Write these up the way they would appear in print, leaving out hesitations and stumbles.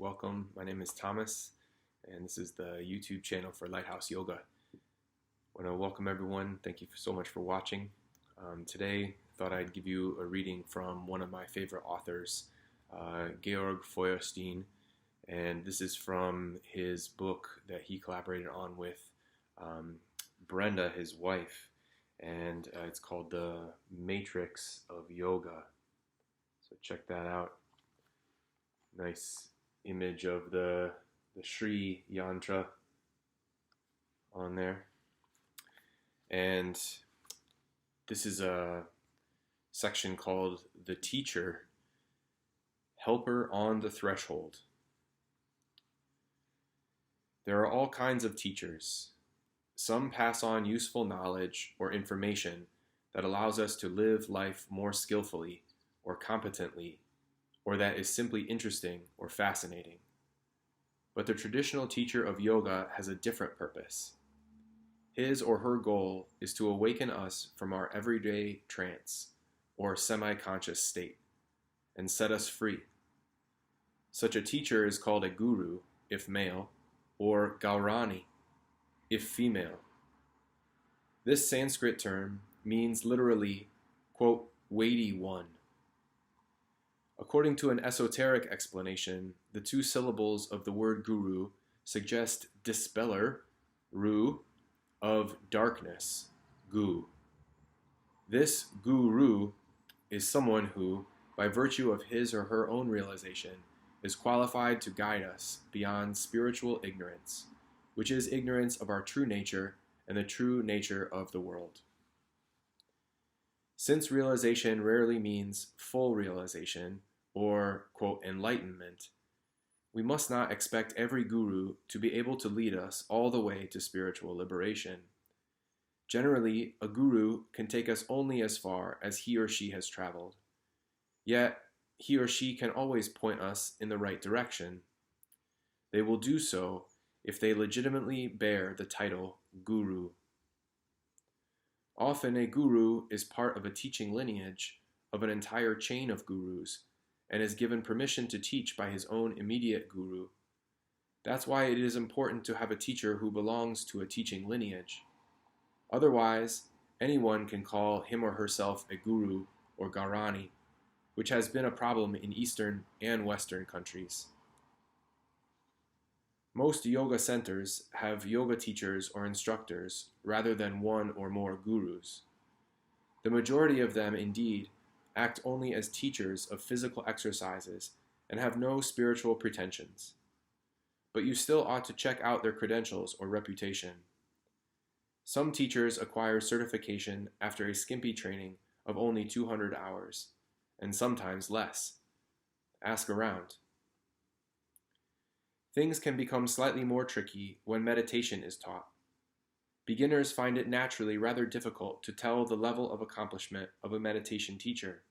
Welcome. My name is Thomas, and this is the YouTube channel for Lighthouse Yoga. I want to welcome everyone. Thank you so much for watching. Today, I thought I'd give you a reading from one of my favorite authors, Georg Feuerstein, and this is from his book that he collaborated on with Brenda, his wife, and it's called The Matrix of Yoga. So check that out. Nice image of the Sri yantra on there. And this is a section called The Teacher, Helper on the Threshold. There are all kinds of teachers. Some pass on useful knowledge or information that allows us to live life more skillfully or competently, or that is simply interesting or fascinating. But the traditional teacher of yoga has a different purpose. His or her goal is to awaken us from our everyday trance or semi-conscious state and set us free. Such a teacher is called a guru, if male, or gaurani, if female. This Sanskrit term means literally, quote, weighty one. According to an esoteric explanation, the two syllables of the word guru suggest dispeller, ru, of darkness, gu. This guru is someone who, by virtue of his or her own realization, is qualified to guide us beyond spiritual ignorance, which is ignorance of our true nature and the true nature of the world. Since realization rarely means full realization, or, quote, enlightenment, we must not expect every guru to be able to lead us all the way to spiritual liberation. Generally, a guru can take us only as far as he or she has traveled. Yet, he or she can always point us in the right direction. They will do so if they legitimately bear the title guru. Often a guru is part of a teaching lineage of an entire chain of gurus, and is given permission to teach by his own immediate guru. That's why it is important to have a teacher who belongs to a teaching lineage. Otherwise, anyone can call him or herself a guru or gaurani, which has been a problem in Eastern and Western countries. Most yoga centers have yoga teachers or instructors rather than one or more gurus. The majority of them, indeed, act only as teachers of physical exercises and have no spiritual pretensions. But you still ought to check out their credentials or reputation. Some teachers acquire certification after a skimpy training of only 200 hours, and sometimes less. Ask around. Things can become slightly more tricky when meditation is taught. Beginners find it naturally rather difficult to tell the level of accomplishment of a meditation teacher.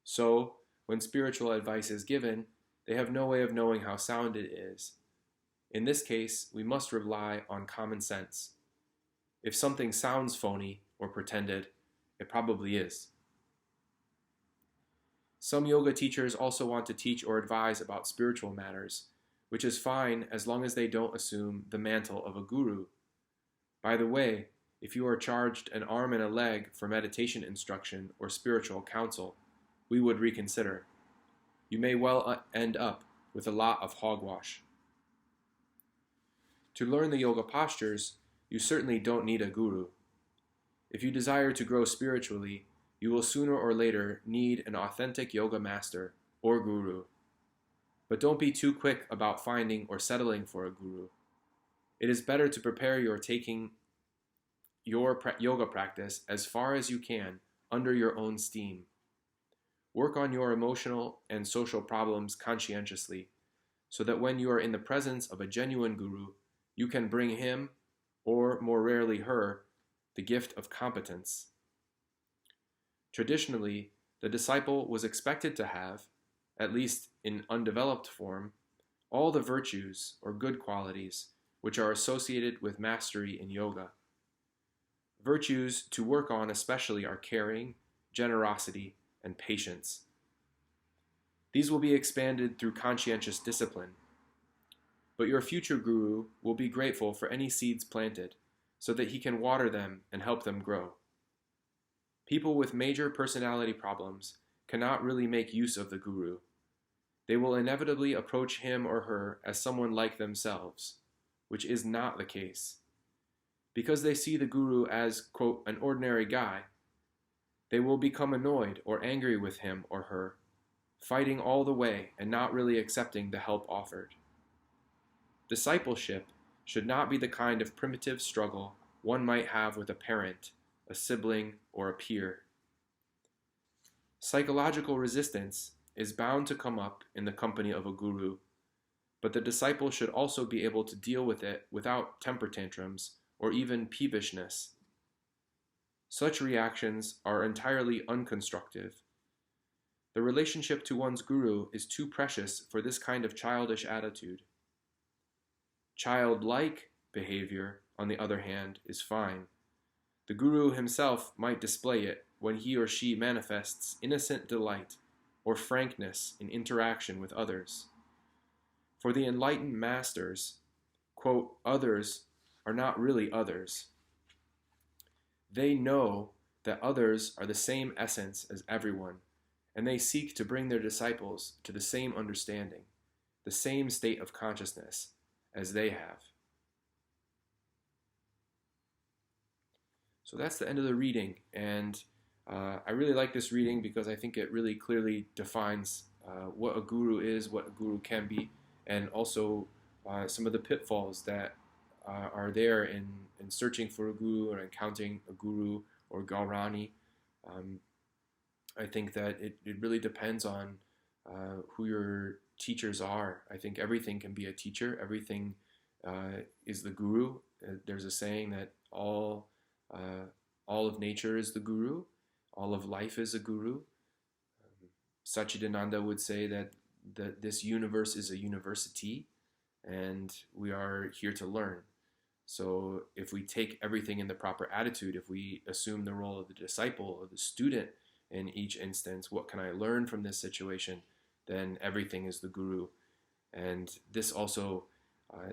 So, when spiritual advice is given, they have no way of knowing how sound it is. In this case, we must rely on common sense. If something sounds phony or pretended, it probably is. Some yoga teachers also want to teach or advise about spiritual matters, which is fine as long as they don't assume the mantle of a guru. By the way, if you are charged an arm and a leg for meditation instruction or spiritual counsel, we would reconsider. You may well end up with a lot of hogwash. To learn the yoga postures, you certainly don't need a guru. If you desire to grow spiritually, you will sooner or later need an authentic yoga master or guru. But don't be too quick about finding or settling for a guru. It is better to prepare your taking your yoga practice as far as you can under your own steam. Work on your emotional and social problems conscientiously, so that when you are in the presence of a genuine guru, you can bring him, or more rarely her, the gift of competence. Traditionally, the disciple was expected to have, at least in undeveloped form, all the virtues or good qualities which are associated with mastery in yoga. Virtues to work on especially are caring, generosity, and patience. These will be expanded through conscientious discipline. But your future guru will be grateful for any seeds planted, so that he can water them and help them grow. People with major personality problems cannot really make use of the guru. They will inevitably approach him or her as someone like themselves, which is not the case. Because they see the guru as, quote, an ordinary guy, they will become annoyed or angry with him or her, fighting all the way and not really accepting the help offered. Discipleship should not be the kind of primitive struggle one might have with a parent, a sibling, or a peer. Psychological resistance is bound to come up in the company of a guru, but the disciple should also be able to deal with it without temper tantrums or even peevishness. Such reactions are entirely unconstructive. The relationship to one's guru is too precious for this kind of childish attitude. Childlike behavior, on the other hand, is fine. The guru himself might display it when he or she manifests innocent delight or frankness in interaction with others. For the enlightened masters, quote, others are not really others. They know that others are the same essence as everyone, and they seek to bring their disciples to the same understanding, the same state of consciousness as they have. So that's the end of the reading, and I really like this reading because I think it really clearly defines what a guru is, what a guru can be, and also some of the pitfalls that are there in searching for a guru or encountering a guru or Gaurani. I think that it really depends on who your teachers are. I think everything can be a teacher. Everything is the guru. There's a saying that all of nature is the guru. All of life is a guru. Satchidananda would say that this universe is a university, and we are here to learn. So if we take everything in the proper attitude, if we assume the role of the disciple or the student in each instance, what can I learn from this situation? Then everything is the guru. And this also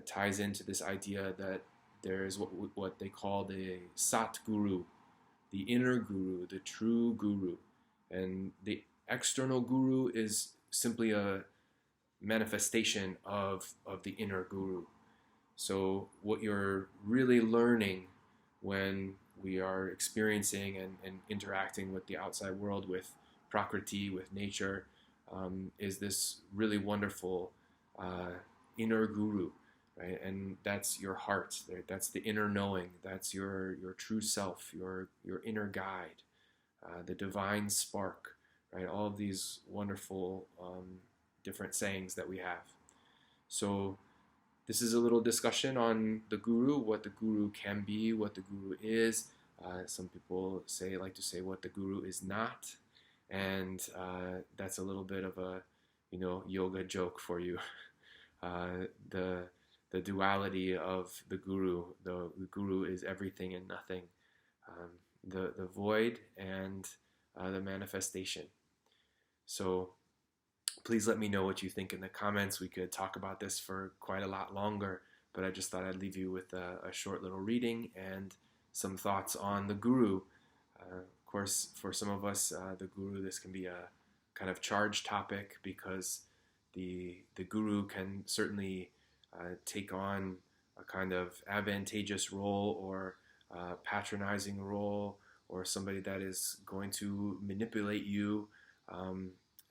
ties into this idea that there is what they call the Sat Guru, the inner guru, the true guru. And the external guru is simply a manifestation of the inner guru. So what you're really learning when we are experiencing and interacting with the outside world, with Prakriti, with nature, is this really wonderful inner guru, right? And that's your heart. That's the inner knowing. That's your true self, your inner guide, the divine spark, right? All of these wonderful different sayings that we have. So this is a little discussion on the guru, what the guru can be, what the guru is. Some people like to say what the guru is not, and that's a little bit of a yoga joke for you. The duality of the guru. The guru is everything and nothing. The void and the manifestation. So please let me know what you think in the comments. We could talk about this for quite a lot longer, but I just thought I'd leave you with a short little reading and some thoughts on the guru. Of course, for some of us, the guru, this can be a kind of charged topic because the guru can certainly take on a kind of advantageous role or patronizing role, or somebody that is going to manipulate you.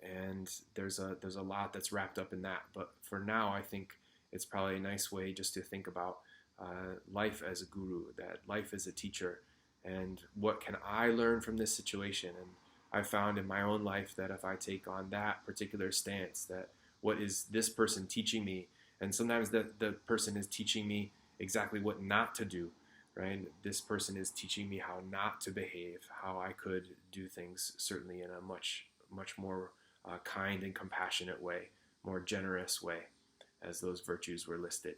And there's a lot that's wrapped up in that. But for now, I think it's probably a nice way just to think about life as a guru, that life as a teacher, and what can I learn from this situation. And I found in my own life that if I take on that particular stance, that what is this person teaching me, and sometimes the person is teaching me exactly what not to do, right? This person is teaching me how not to behave, how I could do things certainly in a much more kind and compassionate way, more generous way, as those virtues were listed.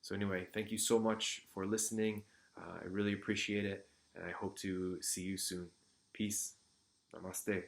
So anyway, thank you so much for listening. I really appreciate it, and I hope to see you soon. Peace. Namaste.